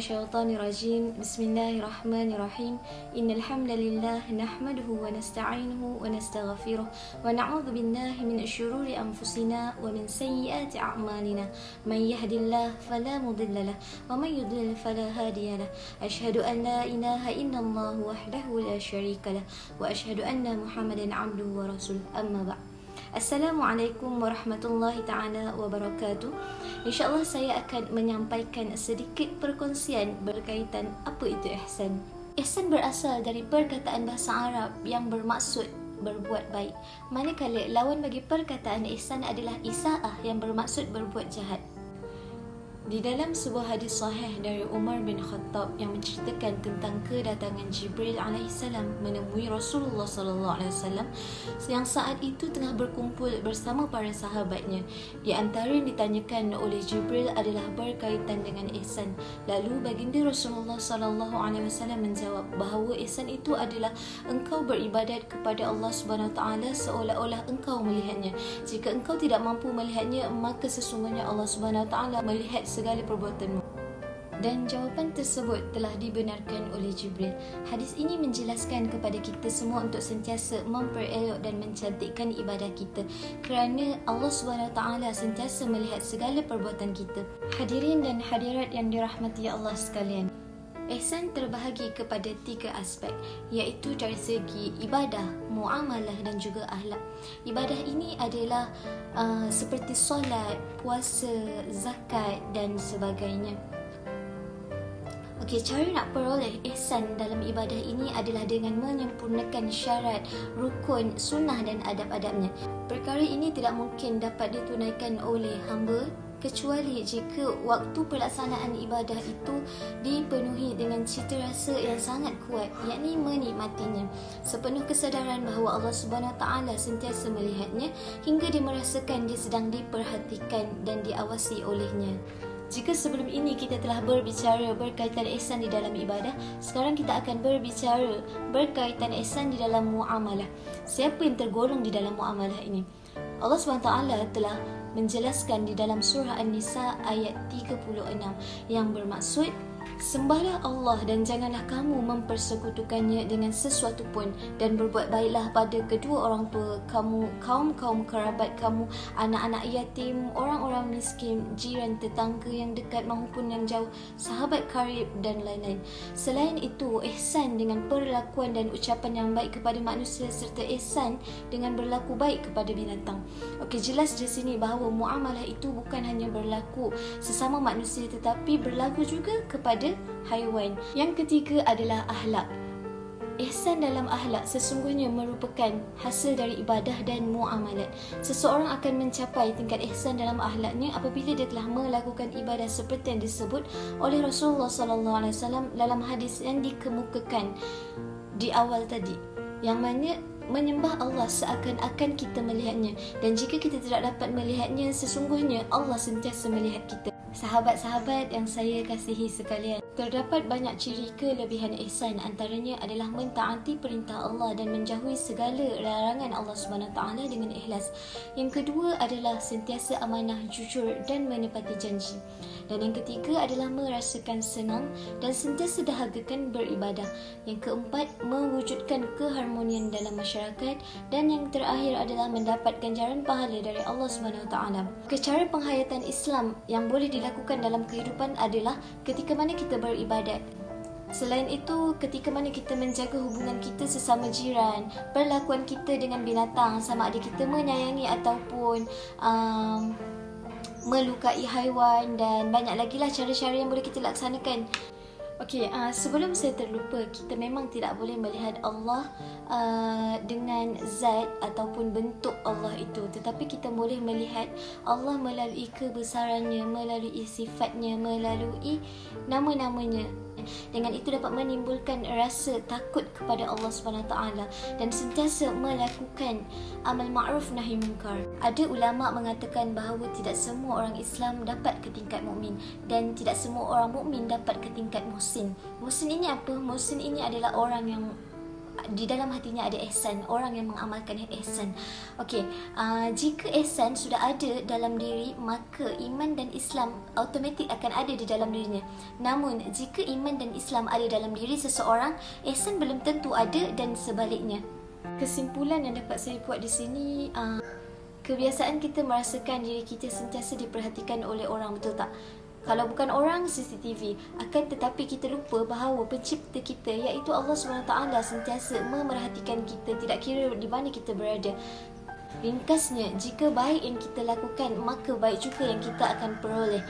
minasyaitonirrajim. Bismillahirrahmanirrahim. Innal hamdalillah nahmaduhu wa nasta'inuhu wa nastaghfiruh wa na'udzu billahi min syururi anfusina wa min sayyiati a'malina. May yahdihillahu fala mudilla lahu wa may yudlil fala hadiya lahu. Asyhadu an la ilaha illallah wahdahu la syarika lahu wa asyhadu anna Muhammadan 'abduhu wa rasuluh. Amma ba'd. Assalamualaikum warahmatullahi ta'ala wabarakatuh. InsyaAllah saya akan menyampaikan sedikit perkongsian berkaitan apa itu ihsan. Ihsan berasal dari perkataan bahasa Arab yang bermaksud berbuat baik. Manakala lawan bagi perkataan ihsan adalah isaah yang bermaksud berbuat jahat. Di dalam sebuah hadis sahih dari Umar bin Khattab yang menceritakan tentang kedatangan Jibril alaihissalam menemui Rasulullah sallallahu alaihi wasallam yang saat itu tengah berkumpul bersama para sahabatnya. Di antara yang ditanyakan oleh Jibril adalah berkaitan dengan ihsan. Lalu baginda Rasulullah sallallahu alaihi wasallam menjawab bahawa ihsan itu adalah engkau beribadat kepada Allah Subhanahu wa taala seolah-olah engkau melihatnya. Jika engkau tidak mampu melihatnya, maka sesungguhnya Allah Subhanahu wa taala melihat segala perbuatanmu. Dan jawapan tersebut telah dibenarkan oleh Jibril. Hadis ini menjelaskan kepada kita semua untuk sentiasa memperelok dan mencantikkan ibadah kita, kerana Allah SWT sentiasa melihat segala perbuatan kita. Hadirin dan hadirat yang dirahmati Allah sekalian, ihsan terbahagi kepada 3 aspek, iaitu dari segi ibadah, muamalah dan juga akhlak. Ibadah ini adalah seperti solat, puasa, zakat dan sebagainya. Okey, cara nak peroleh ihsan dalam ibadah ini adalah dengan menyempurnakan syarat, rukun, sunnah dan adab-adabnya. Perkara ini tidak mungkin dapat ditunaikan oleh hamba kecuali jika waktu pelaksanaan ibadah itu dipenuhi dengan cita rasa yang sangat kuat, yakni menikmatinya, sepenuh kesedaran bahawa Allah Subhanahu Wa Taala sentiasa melihatnya hingga dia merasakan dia sedang diperhatikan dan diawasi olehnya. Jika sebelum ini kita telah berbicara berkaitan ihsan di dalam ibadah, sekarang kita akan berbicara berkaitan ihsan di dalam muamalah. Siapa yang tergolong di dalam muamalah ini? Allah SWT telah menjelaskan di dalam surah An-Nisa ayat 36 yang bermaksud, sembahlah Allah dan janganlah kamu mempersekutukannya dengan sesuatu pun, dan berbuat baiklah pada kedua orang tua kamu, kaum kerabat kamu, anak-anak yatim, orang-orang miskin, jiran tetangga yang dekat maupun yang jauh, sahabat karib dan lain-lain. Selain itu, ihsan dengan perlakuan dan ucapan yang baik kepada manusia serta ihsan dengan berlaku baik kepada binatang. Okey, jelas di sini bahawa muamalah itu bukan hanya berlaku sesama manusia tetapi berlaku juga kepada haiwan. Yang ketiga adalah akhlak. Ihsan dalam akhlak sesungguhnya merupakan hasil dari ibadah dan muamalat. Seseorang akan mencapai tingkat ihsan dalam akhlaknya apabila dia telah melakukan ibadah seperti yang disebut oleh Rasulullah sallallahu alaihi wasallam dalam hadis yang dikemukakan di awal tadi, yang mana menyembah Allah seakan-akan kita melihatnya, dan jika kita tidak dapat melihatnya, sesungguhnya Allah sentiasa melihat kita. Sahabat-sahabat yang saya kasihi sekalian, terdapat banyak ciri kelebihan ihsan, antaranya adalah mentaati perintah Allah dan menjauhi segala larangan Allah Subhanahu Taala dengan ikhlas. Yang kedua adalah sentiasa amanah, jujur dan menepati janji. Dan yang ketiga adalah merasakan senang dan sentiasa dahagakan beribadah. Yang keempat, mewujudkan keharmonian dalam masyarakat, dan yang terakhir adalah mendapat ganjaran pahala dari Allah Subhanahu Taala. Cara penghayatan Islam yang boleh dilakukan dalam kehidupan adalah ketika mana kita beribadat. Selain itu, ketika mana kita menjaga hubungan kita sesama jiran, perlakuan kita dengan binatang, sama ada kita menyayangi ataupun melukai haiwan, dan banyak lagi lah cara-cara yang boleh kita laksanakan. Okey, sebelum saya terlupa, kita memang tidak boleh melihat Allah dengan zat ataupun bentuk Allah itu, tetapi kita boleh melihat Allah melalui kebesarannya, melalui sifatnya, melalui nama-namanya. Dengan itu dapat menimbulkan rasa takut kepada Allah SWT dan sentiasa melakukan amal ma'ruf nahi munkar. Ada ulama mengatakan bahawa tidak semua orang Islam dapat ke tingkat mukmin dan tidak semua orang mukmin dapat ke tingkat muhsin. Muhsin ini apa? Muhsin ini adalah orang yang di dalam hatinya ada ihsan, orang yang mengamalkan ihsan. Okey, jika ihsan sudah ada dalam diri, maka iman dan Islam automatik akan ada di dalam dirinya. Namun jika iman dan Islam ada dalam diri seseorang, ihsan belum tentu ada, dan sebaliknya. Kesimpulan yang dapat saya buat di sini, kebiasaan kita merasakan diri kita sentiasa diperhatikan oleh orang, betul tak? Kalau bukan orang, CCTV. Akan tetapi kita lupa bahawa pencipta kita, iaitu Allah SWT, sentiasa memerhatikan kita, tidak kira di mana kita berada. Ringkasnya, jika baik yang kita lakukan, maka baik juga yang kita akan peroleh.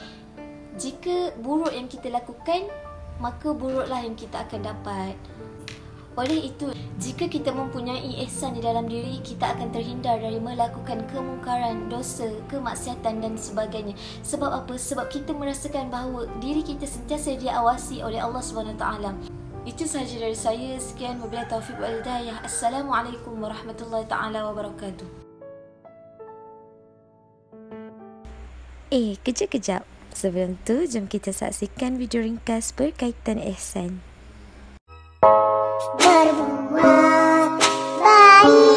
Jika buruk yang kita lakukan, maka buruklah yang kita akan dapat. Oleh itu, jika kita mempunyai ihsan di dalam diri, kita akan terhindar dari melakukan kemungkaran, dosa, kemaksiatan dan sebagainya. Sebab apa? Sebab kita merasakan bahawa diri kita sentiasa diawasi oleh Allah SWT. Itu sahaja dari saya. Sekian, wabillahi taufiq wal hidayah. Assalamualaikum warahmatullahi taala wabarakatuh. Kejap. Sebelum tu, jom kita saksikan video ringkas berkaitan ihsan. Berbuat baik.